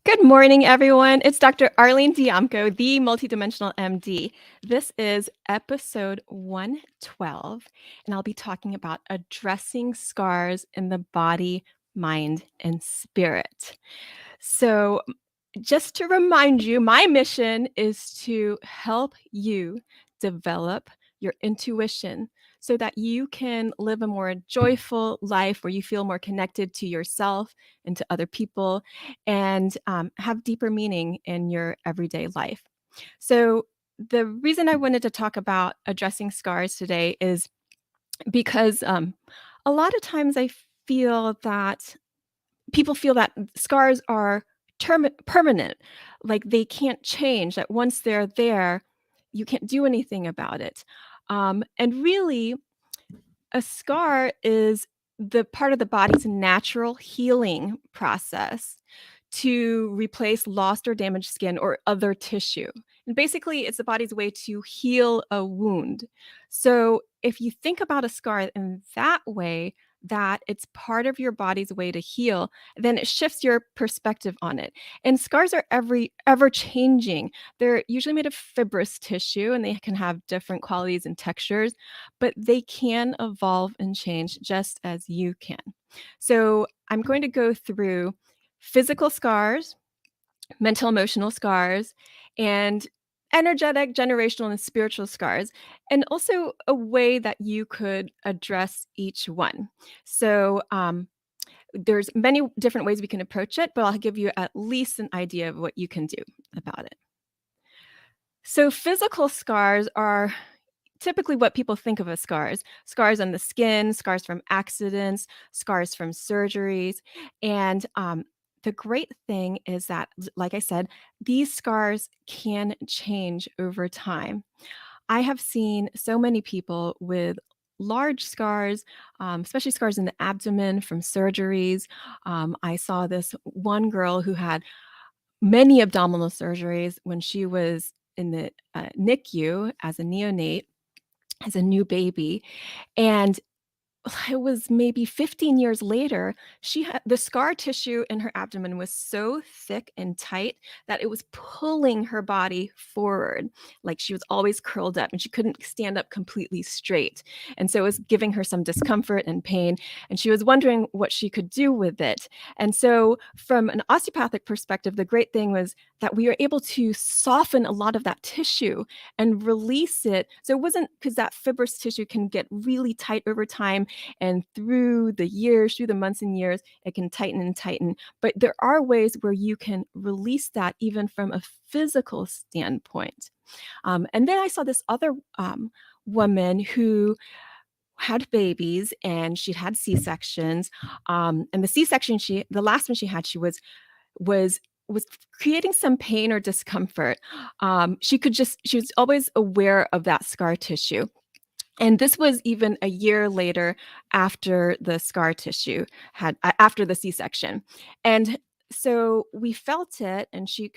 Good morning, everyone. It's Dr. Arlene Diamco, the MultiDimensional MD. This is episode 112, and I'll be talking about addressing scars in the body, mind, and spirit. So, just to remind you, my mission is to help you develop your intuition so that you can live a more joyful life where you feel more connected to yourself and to other people and have deeper meaning in your everyday life. So, the reason I wanted to talk about addressing scars today is because a lot of times I feel that people feel that scars are permanent, like they can't change, that once they're there, you can't do anything about it. And really, a scar is the part of the body's natural healing process to replace lost or damaged skin or other tissue. And basically, it's the body's way to heal a wound. So, if you think about a scar in that way, that it's part of your body's way to heal, then it shifts your perspective on it. And scars are ever changing. They're usually made of fibrous tissue and they can have different qualities and textures, but they can evolve and change just as you can. So, I'm going to go through physical scars, mental emotional scars, and energetic, generational, and spiritual scars, and also a way that you could address each one. So, there's many different ways we can approach it, but I'll give you at least an idea of what you can do about it. So, physical scars are typically what people think of as scars. Scars on the skin, scars from accidents, scars from surgeries. And the great thing is that, like I said, these scars can change over time. I have seen so many people with large scars, especially scars in the abdomen from surgeries. I saw this one girl who had many abdominal surgeries when she was in the NICU as a neonate, as a new baby, and it was maybe 15 years later, she had the scar tissue in her abdomen was so thick and tight that it was pulling her body forward. Like she was always curled up and she couldn't stand up completely straight. And so it was giving her some discomfort and pain. And she was wondering what she could do with it. And so, from an osteopathic perspective, the great thing was that we were able to soften a lot of that tissue and release it. So it wasn't because that fibrous tissue can get really tight over time and through the years, through the months and years, it can tighten and tighten. But there are ways where you can release that even from a physical standpoint. And then I saw this other woman who had babies and she'd had C-sections. And the C-section the last one she had, was was creating some pain or discomfort. She was always aware of that scar tissue. And this was even a year later after the scar tissue after the C-section. And so we felt it and she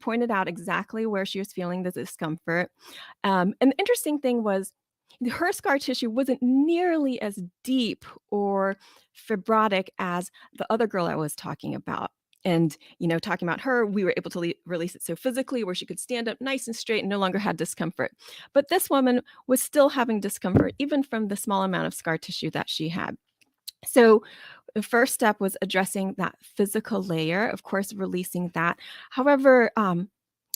pointed out exactly where she was feeling the discomfort. And the interesting thing was her scar tissue wasn't nearly as deep or fibrotic as the other girl I was talking about. And, talking about her, we were able to release it so physically where she could stand up nice and straight and no longer had discomfort. But this woman was still having discomfort, even from the small amount of scar tissue that she had. So, the first step was addressing that physical layer, of course, releasing that. However,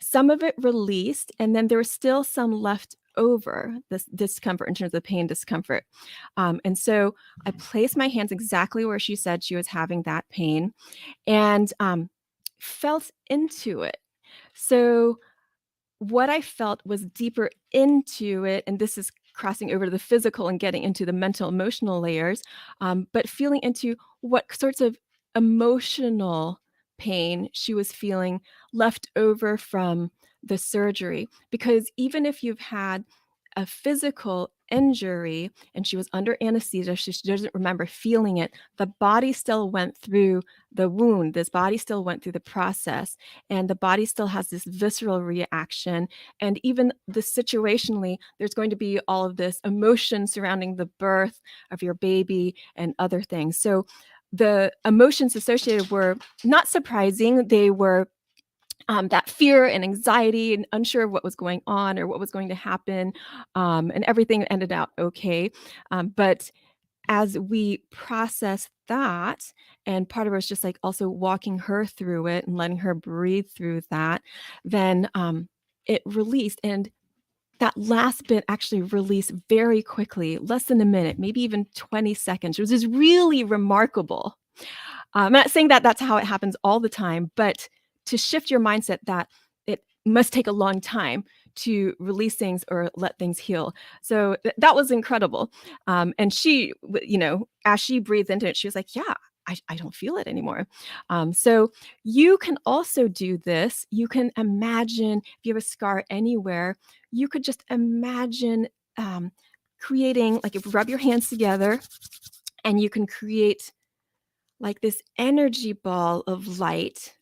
some of it released, and then there was still some left over, this discomfort in terms of pain, discomfort. And so I placed my hands exactly where she said she was having that pain and felt into it. So what I felt was deeper into it, and this is crossing over to the physical and getting into the mental, emotional layers, but feeling into what sorts of emotional pain she was feeling left over from the surgery. Because even if you've had a physical injury and she was under anesthesia, she doesn't remember feeling it, the body still went through the wound. This body still went through the process, and the body still has this visceral reaction. And even the situationally, there's going to be all of this emotion surrounding the birth of your baby and other things. So the emotions associated were not surprising. They were that fear and anxiety and unsure of what was going on or what was going to happen, and everything ended out okay. But as we process that, and part of it was just like also walking her through it and letting her breathe through that, then it released. And that last bit actually released very quickly, less than a minute, maybe even 20 seconds, which is really remarkable. I'm not saying that that's how it happens all the time, but to shift your mindset that it must take a long time to release things or let things heal. So that was incredible. And she, as she breathed into it, she was like, "Yeah, I don't feel it anymore." So you can also do this. You can imagine if you have a scar anywhere, you could just imagine um, creating, like, if you rub your hands together and you can create like this energy ball of light,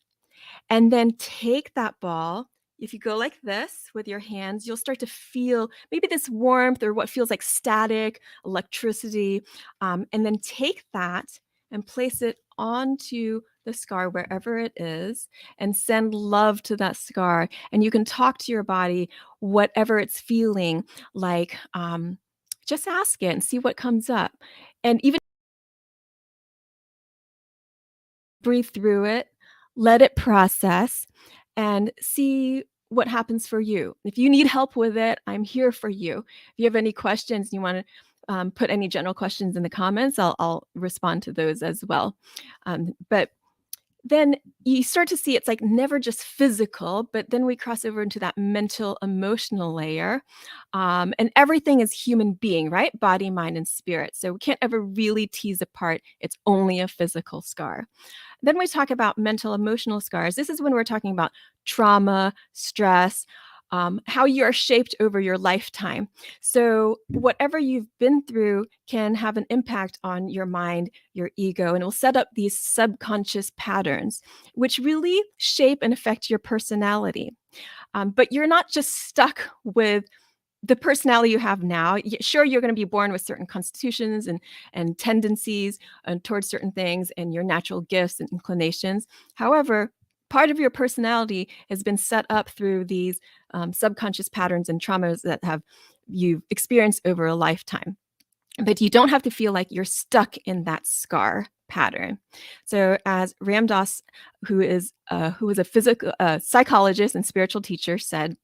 and then take that ball. If you go like this with your hands, you'll start to feel maybe this warmth or what feels like static, electricity, and then take that and place it onto the scar wherever it is and send love to that scar. And you can talk to your body, whatever it's feeling like. Just ask it and see what comes up. And even breathe through it, let it process, and see what happens for you. If you need help with it, I'm here for you. If you have any questions, you want to put any general questions in the comments, I'll respond to those as well. But then you start to see it's like never just physical, but then we cross over into that mental, emotional layer. And everything is human being, right? Body, mind, and spirit. So we can't ever really tease apart, it's only a physical scar. Then we talk about mental emotional scars. This is when we're talking about trauma, stress, how you are shaped over your lifetime. So, whatever you've been through can have an impact on your mind, your ego, and it will set up these subconscious patterns, which really shape and affect your personality. But you're not just stuck with the personality you have now. Sure, you're going to be born with certain constitutions and tendencies towards certain things and your natural gifts and inclinations. However, part of your personality has been set up through these subconscious patterns and traumas that have you've experienced over a lifetime. But you don't have to feel like you're stuck in that scar pattern. So, as Ram Dass, who is a physical psychologist and spiritual teacher, said,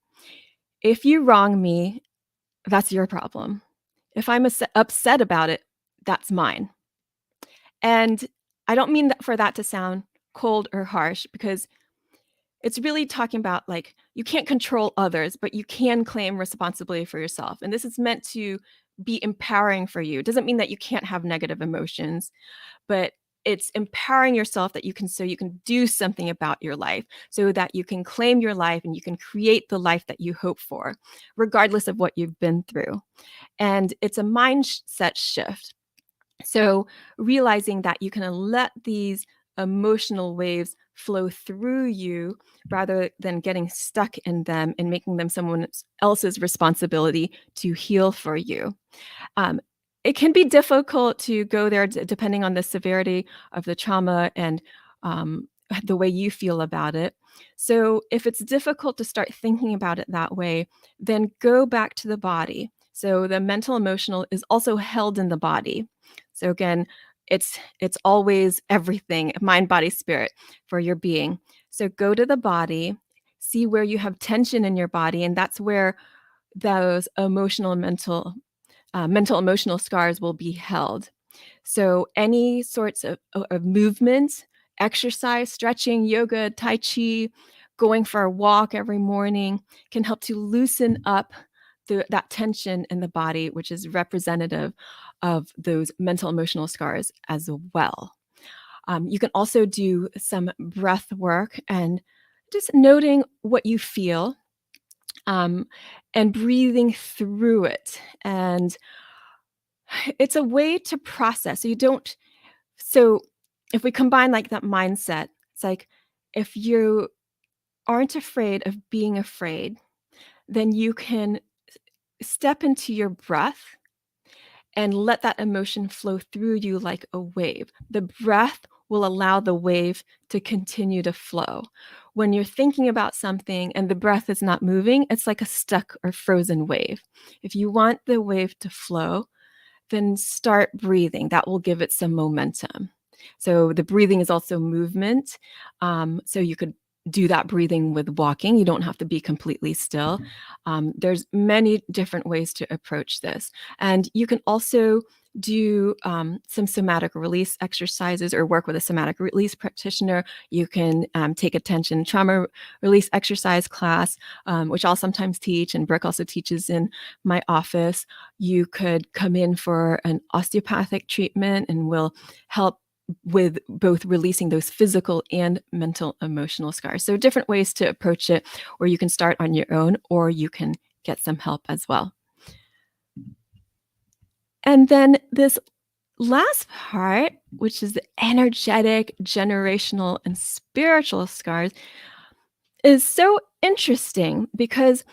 "If you wrong me, that's your problem. If I'm upset about it, that's mine." And I don't mean that for that to sound cold or harsh, because it's really talking about, like, you can't control others, but you can claim responsibility for yourself. And this is meant to be empowering for you. It doesn't mean that you can't have negative emotions, but it's empowering yourself that you can do something about your life so that you can claim your life and you can create the life that you hope for, regardless of what you've been through. And it's a mindset shift. So realizing that you can let these emotional waves flow through you rather than getting stuck in them and making them someone else's responsibility to heal for you. Um, it can be difficult to go there depending on the severity of the trauma and the way you feel about it. So, if it's difficult to start thinking about it that way, then go back to the body. So, the mental emotional is also held in the body. So, again, it's always everything, mind, body, spirit for your being. So, go to the body, see where you have tension in your body, and that's where those emotional and mental emotional scars will be held. So any sorts of movement, exercise, stretching, yoga, tai chi, going for a walk every morning can help to loosen up that tension in the body, which is representative of those mental emotional scars as well. You can also do some breath work and just noting what you feel, um, and breathing through it. And it's a way to process. So if we combine like that mindset, it's like if you aren't afraid of being afraid, then you can step into your breath and let that emotion flow through you like a wave. The breath will allow the wave to continue to flow. When you're thinking about something and the breath is not moving, it's like a stuck or frozen wave. If you want the wave to flow, then start breathing. That will give it some momentum. So the breathing is also movement. So you could do that breathing with walking. You don't have to be completely still. There's many different ways to approach this. And you can also do some somatic release exercises or work with a somatic release practitioner. You can take a tension trauma release exercise class, which I'll sometimes teach, and Brooke also teaches in my office. You could come in for an osteopathic treatment, and we'll help with both releasing those physical and mental emotional scars. So different ways to approach it, or you can start on your own, or you can get some help as well. And then this last part, which is the energetic, generational, and spiritual scars, is so interesting because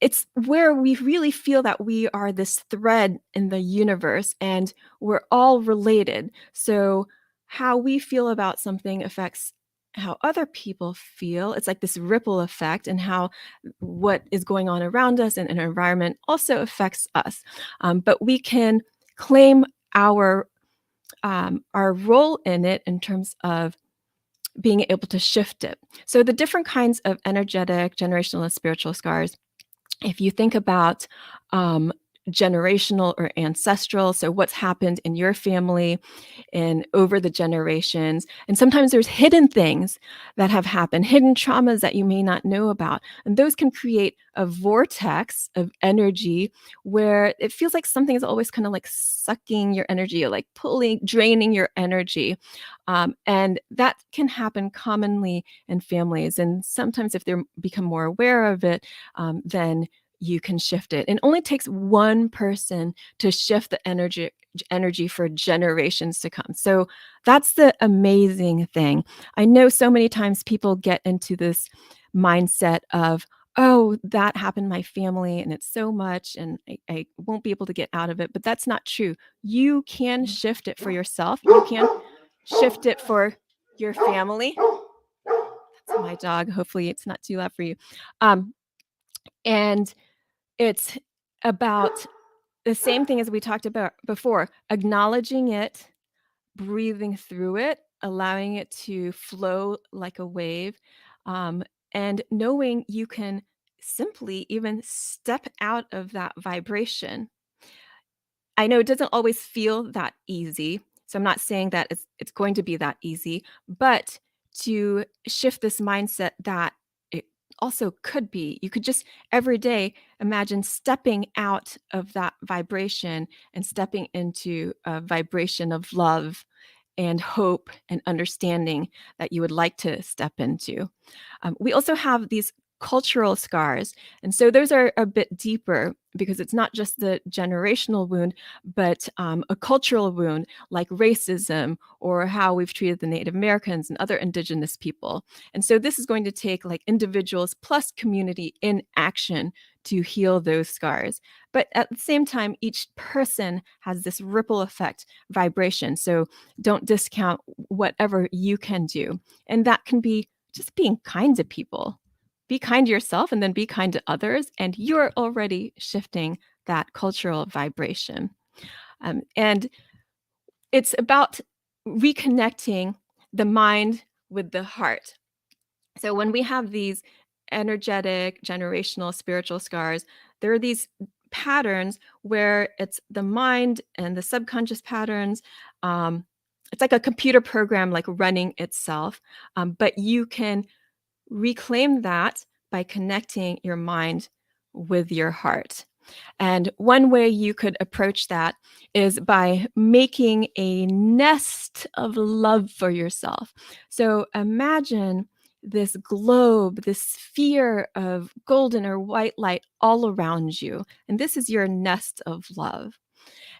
it's where we really feel that we are this thread in the universe and we're all related. So, how we feel about something affects how other people feel. It's like this ripple effect, and how what is going on around us and in our environment also affects us. But we can claim our role in it in terms of being able to shift it. So, the different kinds of energetic, generational, and spiritual scars, if you think about generational or ancestral, so what's happened in your family and over the generations, and sometimes there's hidden things that have happened, hidden traumas that you may not know about, and those can create a vortex of energy where it feels like something is always kind of like sucking your energy, or like pulling, draining your energy. And that can happen commonly in families, and sometimes if they become more aware of it, then you can shift it. It only takes one person to shift the energy for generations to come. So that's the amazing thing. I know so many times people get into this mindset of, oh, that happened in my family and it's so much and I won't be able to get out of it. But that's not true. You can shift it for yourself. You can shift it for your family. That's my dog. Hopefully it's not too loud for you. And it's about the same thing as we talked about before, acknowledging it, breathing through it, allowing it to flow like a wave, and knowing you can simply even step out of that vibration. I know it doesn't always feel that easy, so I'm not saying that it's going to be that easy, but to shift this mindset that it also could be. You could just every day imagine stepping out of that vibration and stepping into a vibration of love and hope and understanding that you would like to step into. We also have these cultural scars. And so those are a bit deeper because it's not just the generational wound, but a cultural wound like racism or how we've treated the Native Americans and other indigenous people. And so this is going to take like individuals plus community in action to heal those scars. But at the same time, each person has this ripple effect vibration. So don't discount whatever you can do. And that can be just being kind to people. Be kind to yourself and then be kind to others, and you're already shifting that cultural vibration. And it's about reconnecting the mind with the heart. So when we have these energetic, generational, spiritual scars, there are these patterns where it's the mind and the subconscious patterns. It's like a computer program, like running itself, but you can reclaim that by connecting your mind with your heart. And one way you could approach that is by making a nest of love for yourself. So imagine this globe, this sphere of golden or white light all around you. And this is your nest of love.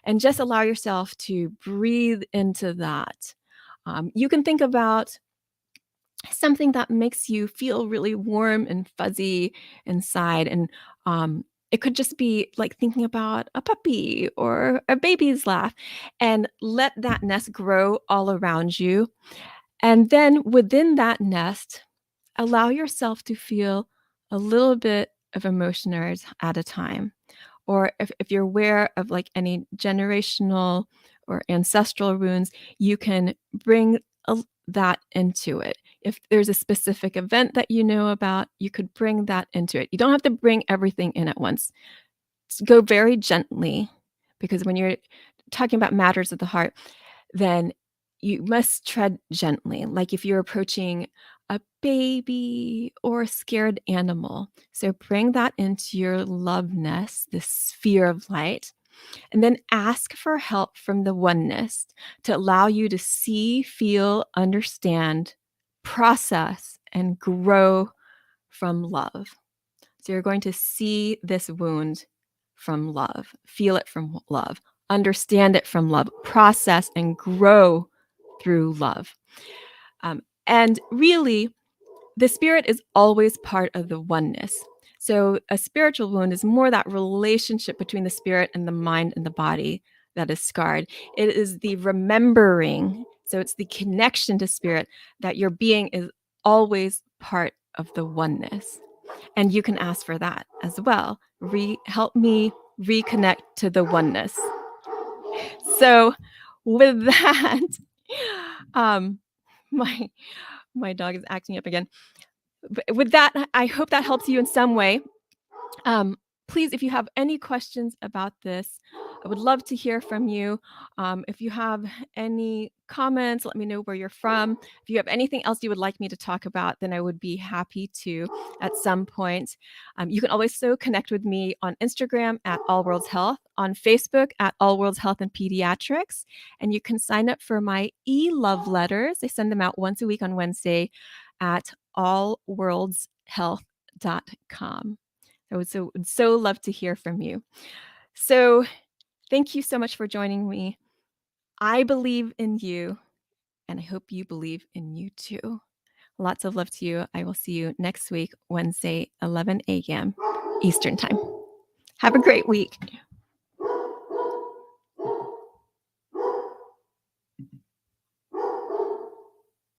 And just allow yourself to breathe into that. You can think about something that makes you feel really warm and fuzzy inside. And It could just be like thinking about a puppy or a baby's laugh, and let that nest grow all around you. And then within that nest, allow yourself to feel a little bit of emotion at a time. Or if you're aware of like any generational or ancestral wounds, you can bring that into it. If there's a specific event that you know about, you could bring that into it. You don't have to bring everything in at once. Go very gently, because when you're talking about matters of the heart, then you must tread gently, like if you're approaching a baby or a scared animal. So bring that into your love nest, this sphere of light, and then ask for help from the oneness to allow you to see, feel, understand, process, and grow from love. So you're going to see this wound from love, feel it from love, understand it from love, process and grow through love. And really, the spirit is always part of the oneness. So a spiritual wound is more that relationship between the spirit and the mind and the body that is scarred. It is the remembering, so it's the connection to spirit, that your being is always part of the oneness. And you can ask for that as well. Help me reconnect to the oneness. So with that, um, my my dog is acting up again. But with that, I hope that helps you in some way. Um, Please, if you have any questions about this, I would love to hear from you. If you have any comments, let me know where you're from. If you have anything else you would like me to talk about, then I would be happy to at some point. You can always so connect with me on Instagram at All Worlds Health, on Facebook at All Worlds Health and Pediatrics, and you can sign up for my e-love letters. I send them out once a week on Wednesday at allworldshealth.com. I would so love to hear from you. So thank you so much for joining me. I believe in you, and I hope you believe in you too. Lots of love to you. I will see you next week, Wednesday, 11 a.m. Eastern Time. Have a great week.